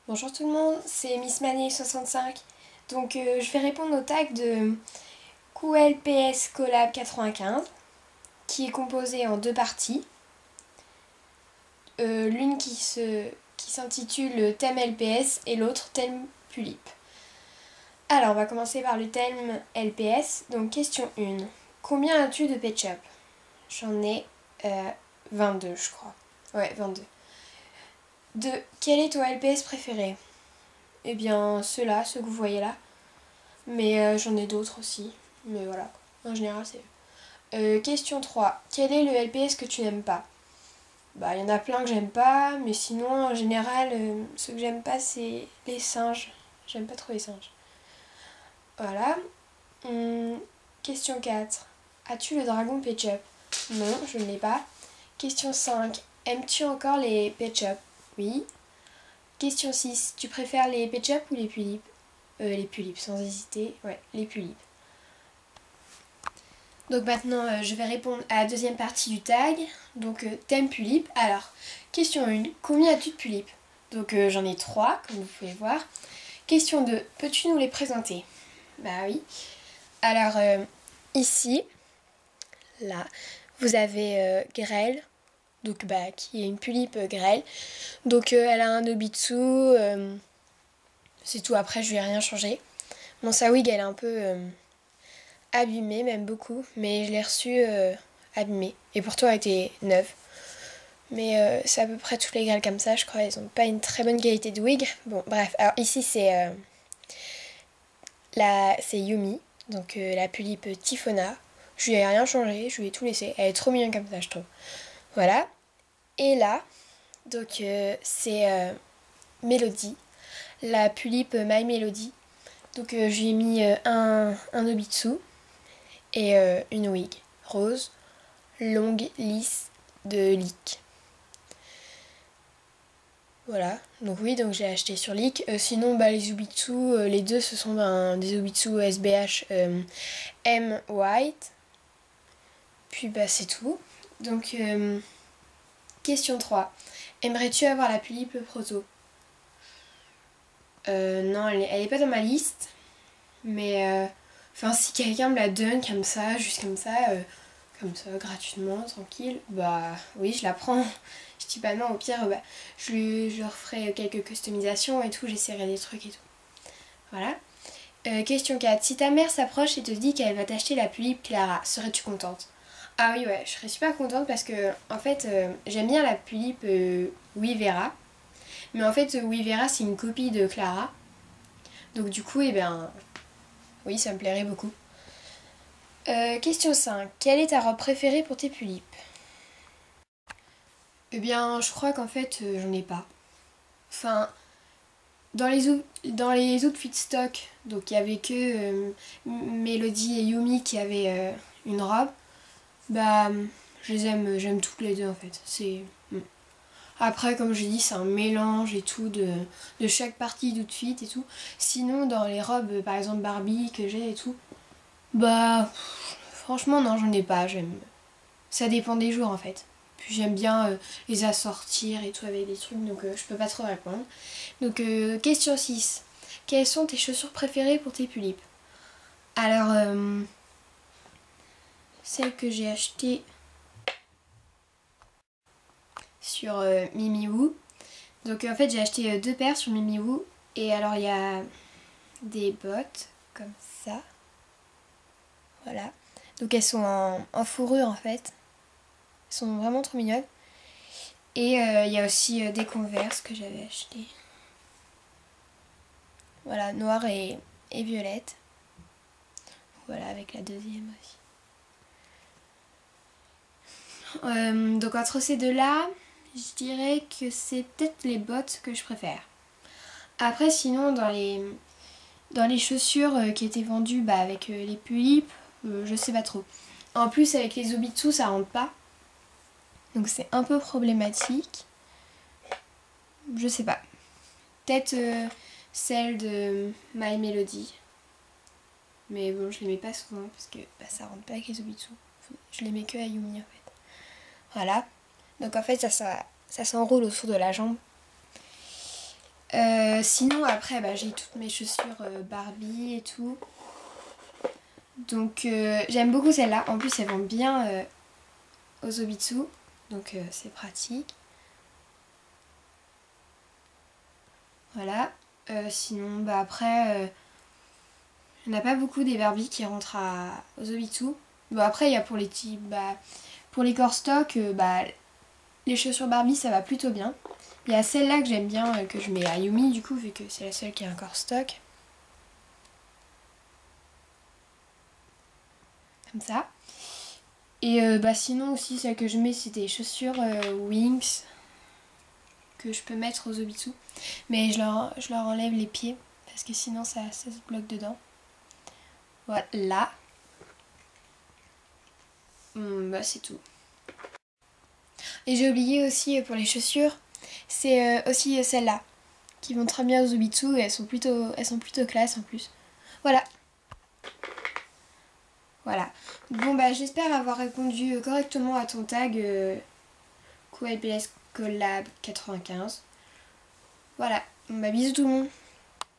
Bonjour tout le monde, c'est Miss Mané65. Donc je vais répondre au tag de QLPS Collab 95 qui est composé en deux parties. L'une qui s'intitule thème LPS et l'autre thème Pulip. Alors on va commencer par le thème LPS. Donc question 1. Combien as-tu de Pet-Shop? J'en ai 22 je crois. Ouais, 22. 2. Quel est ton LPS préféré? Eh bien ceux-là, ceux que vous voyez là. Mais j'en ai d'autres aussi. Mais voilà, en général c'est eux. Question 3. Quel est le LPS que tu n'aimes pas? Bah il y en a plein que j'aime pas, mais sinon en général ceux que j'aime pas c'est les singes. J'aime pas trop les singes. Voilà. Question 4. As-tu le dragon Pet Shop? Non, je ne l'ai pas. Question 5. Aimes-tu encore les Pet Shop? Oui. Question 6. Tu préfères les Pet Shop ou les Pulip? Les Pulip, sans hésiter. Ouais, les Pulip. Donc maintenant, je vais répondre à la deuxième partie du tag. Donc, thème Pulip. Alors, question 1. Combien as-tu de Pulip? Donc, j'en ai 3, comme vous pouvez voir. Question 2. Peux-tu nous les présenter? Bah oui. Alors, ici, là, vous avez Grêle. Donc, bah, qui est une Pulip Grêle. Donc, elle a un Nobitsu. C'est tout. Après, je lui ai rien changé. Mon Sawig, elle est un peu abîmée, même beaucoup. Mais je l'ai reçue abîmée. Et pourtant, elle était neuve. Mais c'est à peu près toutes les grêles comme ça, je crois. Elles n'ont pas une très bonne qualité de wig. Bon, bref. Alors, ici, c'est Yumi. Donc, la Pulip Typhona. Je lui ai rien changé. Je lui ai tout laissé. Elle est trop mignonne comme ça, je trouve. Voilà. Et là, donc, c'est Mélodie. La Pulip My Melody. Donc, je lui ai mis un Nobitsu et une wig rose, longue, lisse, de Leek. Voilà, donc oui, donc j'ai acheté sur Leek. Sinon, bah, les Zubitsu, les deux, ce sont des Zubitsu SBH M White. Puis bah c'est tout. Donc, question 3. Aimerais-tu avoir la Pulip Proto? Non, elle est pas dans ma liste. Mais enfin, si quelqu'un me la donne comme ça, juste comme ça, gratuitement, tranquille, bah oui, je la prends. Je dis pas non, au pire, bah, je leur ferai quelques customisations et tout, j'essaierai des trucs et tout. Voilà. Question 4. Si ta mère s'approche et te dit qu'elle va t'acheter la Pulip Clara, serais-tu contente? Ah oui, ouais, je serais super contente parce que, en fait, j'aime bien la Pulip Weavera. Mais en fait, Weavera, c'est une copie de Clara. Donc du coup, eh ben, oui, ça me plairait beaucoup. Question 5. Quelle est ta robe préférée pour tes Pulip? Eh bien, je crois qu'en fait, j'en ai pas. Enfin, dans les outfits stock, donc il y avait que Mélodie et Yumi qui avaient une robe. Bah, je les aime, j'aime toutes les deux en fait. Après, comme j'ai dit, c'est un mélange et tout de chaque partie d'outfit et tout. Sinon, dans les robes, par exemple Barbie que j'ai et tout, bah, franchement, non, j'en ai pas. Ça dépend des jours en fait. Puis j'aime bien les assortir et tout avec des trucs, donc je peux pas trop répondre. Donc, question 6. Quelles sont tes chaussures préférées pour tes Pulip? Alors, celle que j'ai achetée sur Mimiwoo. Donc en fait j'ai acheté deux paires sur Mimiwoo. Et alors il y a des bottes comme ça. Voilà. Donc elles sont en fourrure en fait. Elles sont vraiment trop mignonnes. Et il y a aussi des Converse que j'avais achetées. Voilà, noire et violette. Voilà, avec la deuxième aussi. Donc entre ces deux-là, je dirais que c'est peut-être les bottes que je préfère. Après sinon dans les chaussures qui étaient vendues avec les Pulip, je sais pas trop. En plus avec les Zubitsu ça rentre pas. Donc c'est un peu problématique. Je sais pas. Peut-être celle de My Melody. Mais bon, je les mets pas souvent parce que bah, ça rentre pas avec les Zubitsu. Je les mets que à Yumi en fait. Voilà. Donc en fait ça s'enroule autour de la jambe. Sinon après bah, j'ai toutes mes chaussures Barbie et tout. Donc j'aime beaucoup celles-là. En plus elles vont bien aux Zobitsu. Donc c'est pratique. Voilà. Sinon bah après il n'y en a pas beaucoup des Barbie qui rentrent aux Zobitsu. Bon après il y a pour les types pour les corps stock bah, les chaussures Barbie ça va plutôt bien. Il y a celle-là que j'aime bien que je mets à Yumi du coup vu que c'est la seule qui a un corps stock. Comme ça. Et bah sinon aussi celle que je mets c'est des chaussures Wings que je peux mettre aux Zobitsu. Mais je leur enlève les pieds parce que sinon ça se bloque dedans. Voilà. Bah c'est tout. Et j'ai oublié aussi pour les chaussures, c'est aussi celles-là qui vont très bien aux Zobitsu et elles sont plutôt classe en plus. Voilà. Voilà. Bon bah j'espère avoir répondu correctement à ton tag Kawaii BS Collab 95. Voilà. Bon bah bisous tout le monde.